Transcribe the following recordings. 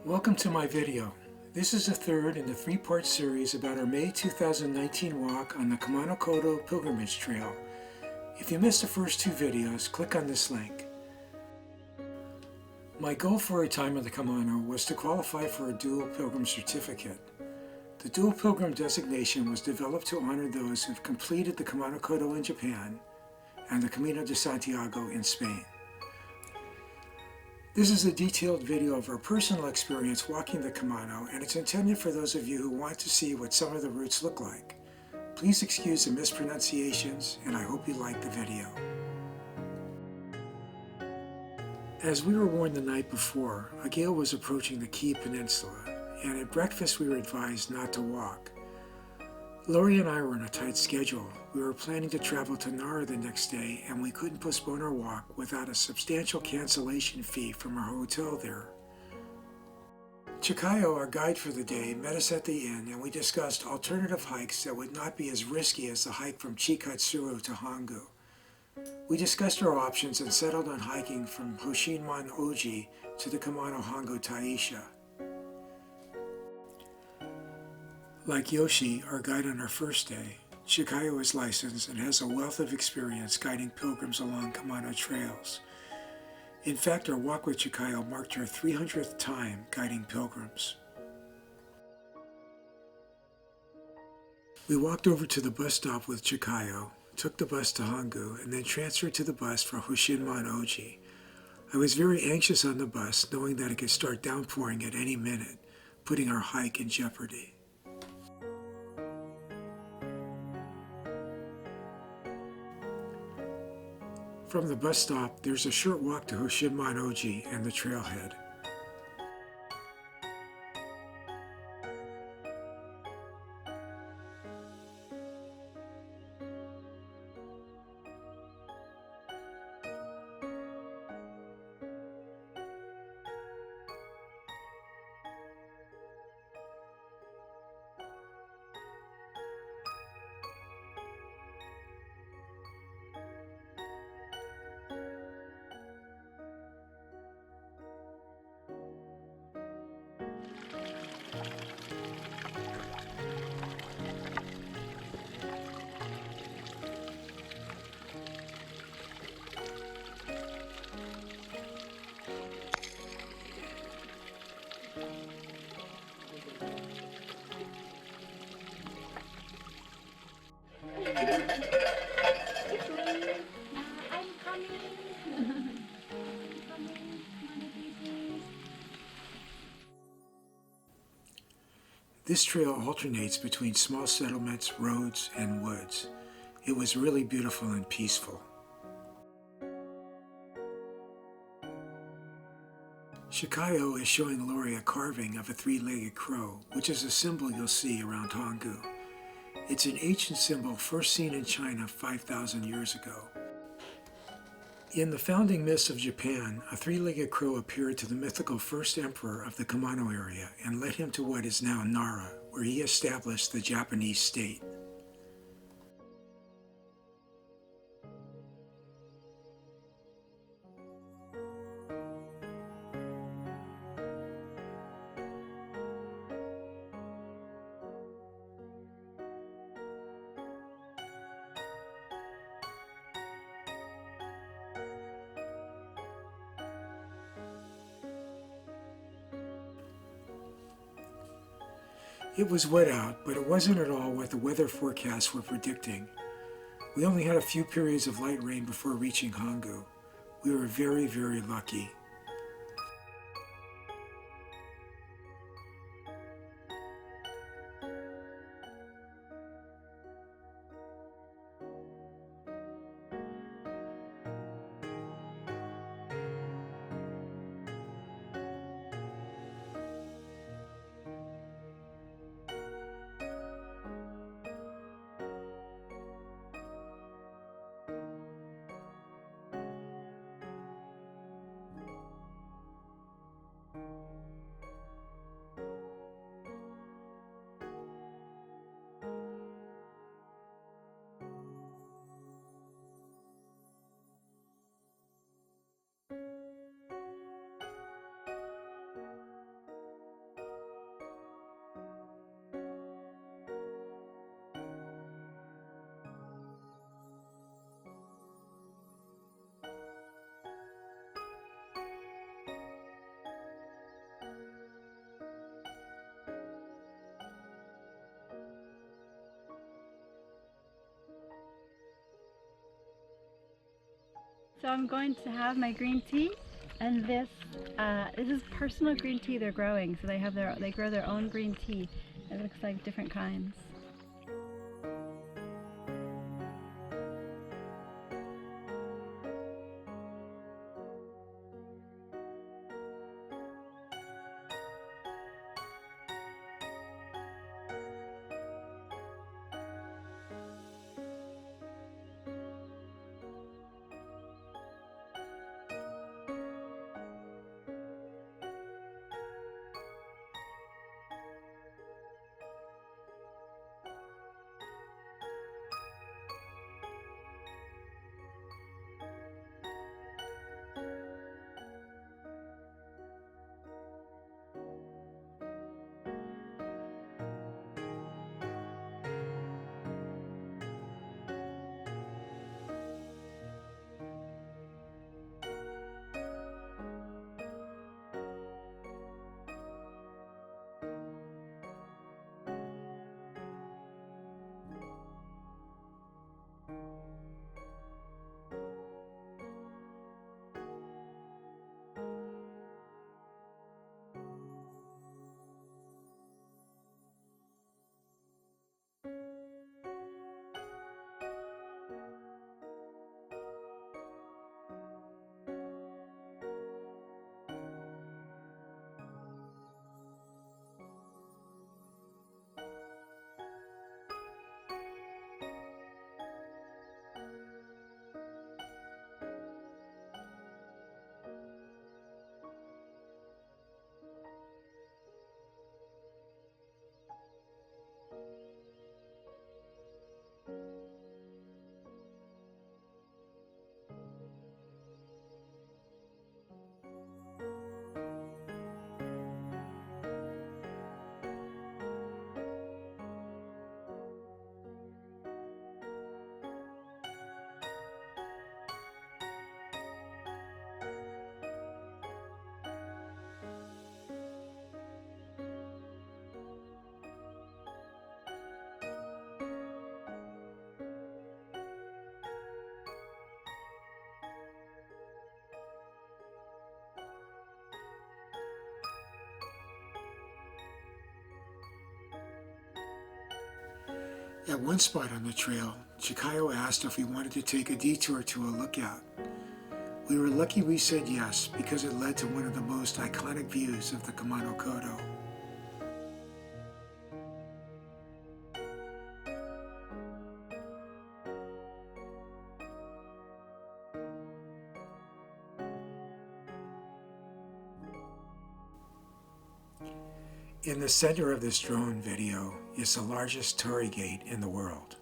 Welcome to my video. This is the third in the three-part series about our May 2019 walk on the Kumano Kodo Pilgrimage Trail. If you missed the first two videos, click on this link. My goal for a time on the Kumano was to qualify for a Dual Pilgrim Certificate. The Dual Pilgrim designation was developed to honor those who have completed the Kumano Kodo in Japan and the Camino de Santiago in Spain. This is a detailed video of our personal experience walking the Kumano, and it's intended for those of you who want to see what some of the routes look like. Please excuse the mispronunciations, and I hope you like the video. As we were warned the night before, a gale was approaching the Key Peninsula, and at breakfast we were advised not to walk. Lori and I were on a tight schedule. We were planning to travel to Nara the next day, and we couldn't postpone our walk without a substantial cancellation fee from our hotel there. Chikayo, our guide for the day, met us at the inn, and we discussed alternative hikes that would not be as risky as the hike from Chikatsuru to Hongu. We discussed our options and settled on hiking from Hosshinmon-oji to the Kumano Hongu Taisha. Like Yoshi, our guide on our first day, Chikayo is licensed and has a wealth of experience guiding pilgrims along Kumano trails. In fact, our walk with Chikayo marked our 300th time guiding pilgrims. We walked over to the bus stop with Chikayo, took the bus to Hongu, and then transferred to the bus for Hosshinmon-oji. I was very anxious on the bus, knowing that it could start downpouring at any minute, putting our hike in jeopardy. From the bus stop, there's a short walk to Hosshinmon-oji and the trailhead. This trail alternates between small settlements, roads, and woods. It was really beautiful and peaceful. Chikayo is showing Lori a carving of a three-legged crow, which is a symbol you'll see around Hongu. It's an ancient symbol first seen in China 5,000 years ago. In the founding myths of Japan, a three-legged crow appeared to the mythical first emperor of the Kumano area and led him to what is now Nara, where he established the Japanese state. It was wet out, but it wasn't at all what the weather forecasts were predicting. We only had a few periods of light rain before reaching Hongu. We were very, very lucky. So I'm going to have my green tea, and this is personal green tea they're growing. So they grow their own green tea. It looks like different kinds. At one spot on the trail, Chikayo asked if we wanted to take a detour to a lookout. We were lucky we said yes because it led to one of the most iconic views of the Kumano Kodo. In the center of this drone video is the largest torii gate in the world.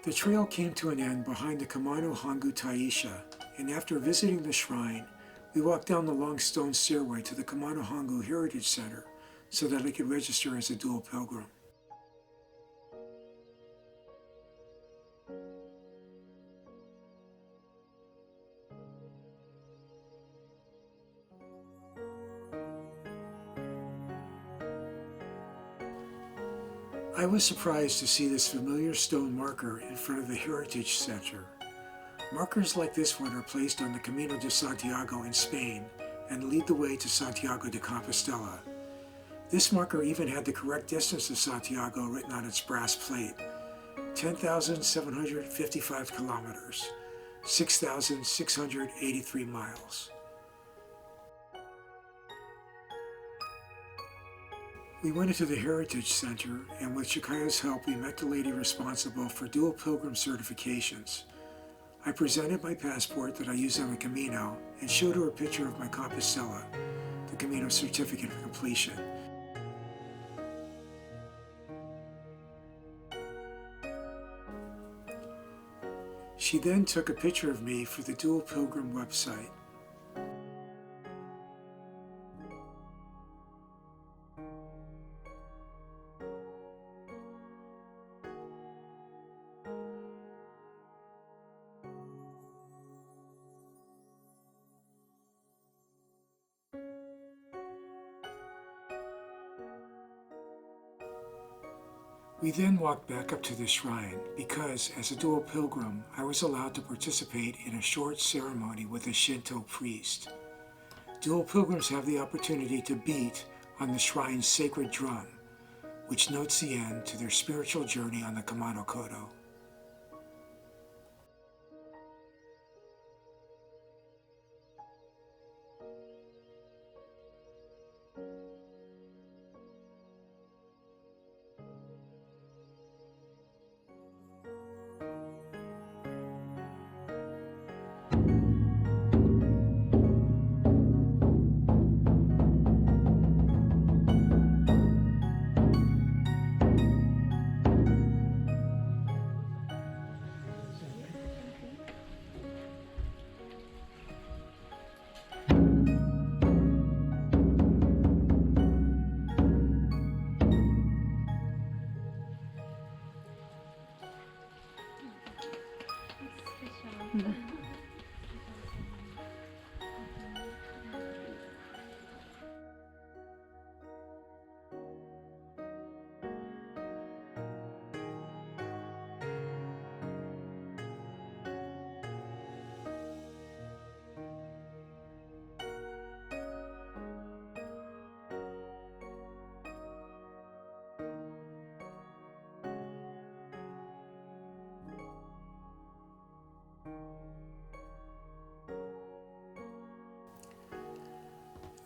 The trail came to an end behind the Kumano Hongu Taisha, and after visiting the shrine, we walked down the long stone stairway to the Kumano Hongu Heritage Center so that I could register as a dual pilgrim. I was surprised to see this familiar stone marker in front of the Heritage Center. Markers like this one are placed on the Camino de Santiago in Spain and lead the way to Santiago de Compostela. This marker even had the correct distance to Santiago written on its brass plate: 10,755 kilometers, 6,683 miles. We went into the Heritage Center, and with Chikayo's help, we met the lady responsible for Dual Pilgrim certifications. I presented my passport that I use on the Camino and showed her a picture of my Compostela, the Camino Certificate of Completion. She then took a picture of me for the Dual Pilgrim website. We then walked back up to the shrine because, as a dual pilgrim, I was allowed to participate in a short ceremony with a Shinto priest. Dual pilgrims have the opportunity to beat on the shrine's sacred drum, which notes the end to their spiritual journey on the Kumano Kodo.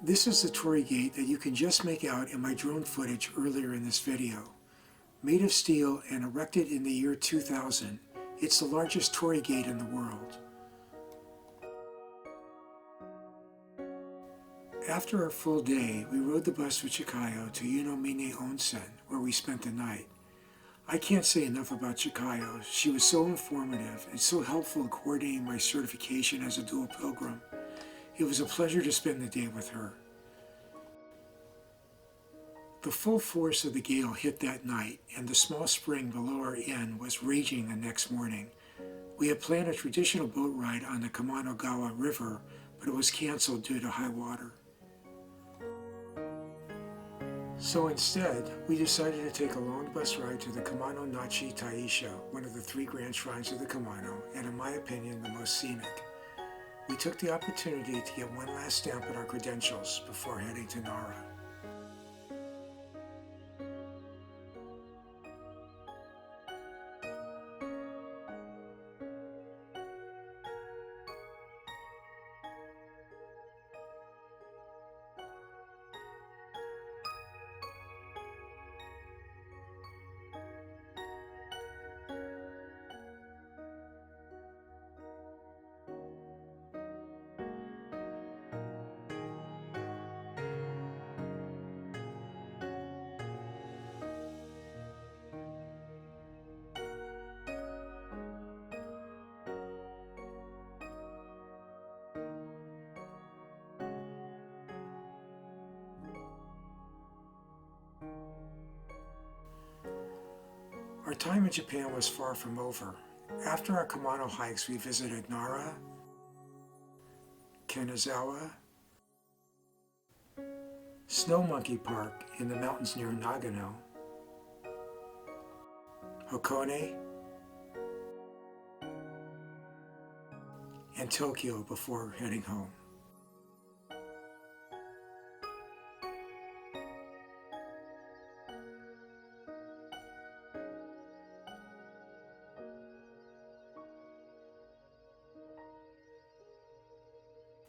This is the torii gate that you can just make out in my drone footage earlier in this video. Made of steel and erected in the year 2000, it's the largest torii gate in the world. After our full day, we rode the bus with Chikayo to Yunomine Onsen, where we spent the night. I can't say enough about Chikayo. She was so informative and so helpful in coordinating my certification as a dual pilgrim. It was a pleasure to spend the day with her. The full force of the gale hit that night, and the small spring below our inn was raging the next morning. We had planned a traditional boat ride on the Kumano River, but it was canceled due to high water. So instead, we decided to take a long bus ride to the Kumano-oji Taisha, one of the 3 grand shrines of the Kumano, and in my opinion, the most scenic. We took the opportunity to get one last stamp on our credentials before heading to Nara. time in Japan was far from over. After our Kumano hikes, we visited Nara, Kanazawa, Snow Monkey Park in the mountains near Nagano, Hakone, and Tokyo before heading home.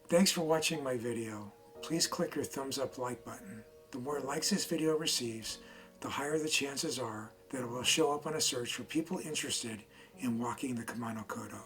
Thanks for watching my video. Please click your thumbs up like button. The more likes this video receives, the higher the chances are that it will show up on a search for people interested in walking the Kumano Kodo.